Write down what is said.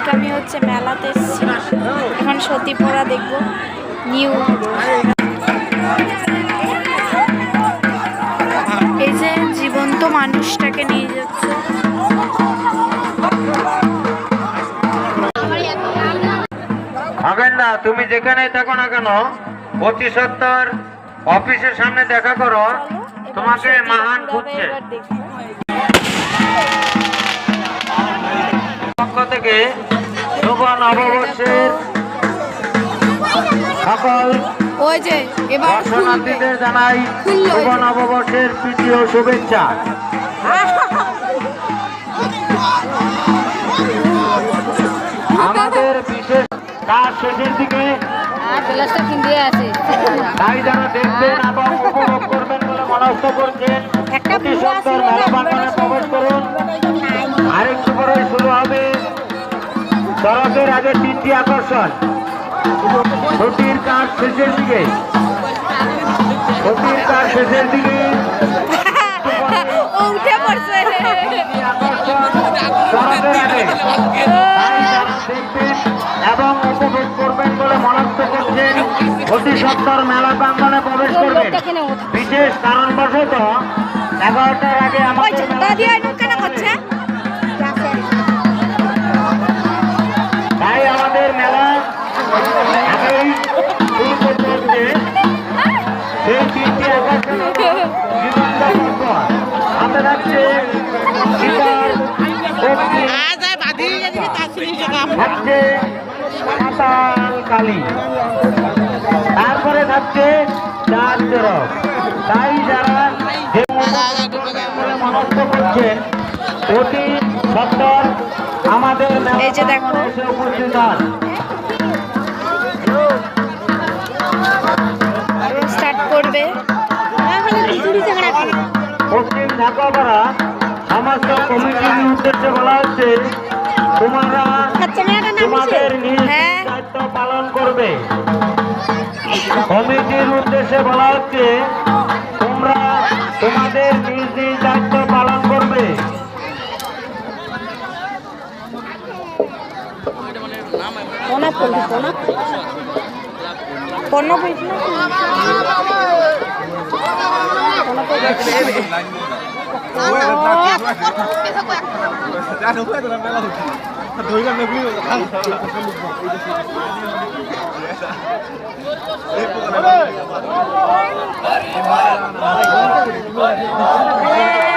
আজকে আমি হচ্ছে মেলাতে এসেছি, এখন সতীপড়া দেখবো নিউ। এই যে জীবন্ত মানুষটাকে নিয়ে যাচ্ছে। না তুমি যেখানে থাকো না কেন 2570 অফিসের সামনে দেখা করো, তোমাকে মহান খুঁজছে। পক্ষ থেকে শুভ নববর্ষের সকল দর্শনার্থীদের জানাই শুভ নববর্ষের প্রীতি ও শুভেচ্ছা। আমাদের বিশেষ কাজ শেষের দিকে, তাই যারা দেখবেন এবং উপভোগ করবেন বলে মনস্থ করছেন সত্তর মেলা প্রাঙ্গণে প্রবেশ করুন। আরেকটু পরে শুরু হবে চরকের আগে 3টি আকর্ষণ। ছুটির কাজ শেষের দিকে, ছুটির কাজ শেষের দিকে এবং উপভোগ করবেন বলে মনস্থ করছেন 2570 মেলা প্রাঙ্গণে প্রবেশ করবেন। বিশেষ কারণবশত 11টার আগে আমাদের তাই আমাদের মেলা আগেই শুরু করতে হচ্ছে। সেই 3টি আকর্ষণ হাতে থাকছে কালী, তারপরে থাকছে চার চরক। তাই যারা মনস্থ করছেন 2570 আমাদের উপস্থিত হন। স্টার্ট করবে পশ্চিম ঢাকাপাড়া সমস্ত কমিটির উদ্দেশ্যে বলা হচ্ছে, তোমরা তোমাদের নিজ দায়িত্ব পালন করবে। কমিটির উদ্দেশ্যে বলা হচ্ছে, তোমরা তোমাদের নিজ নিজ দায়িত্ব পালন করবে। Hey!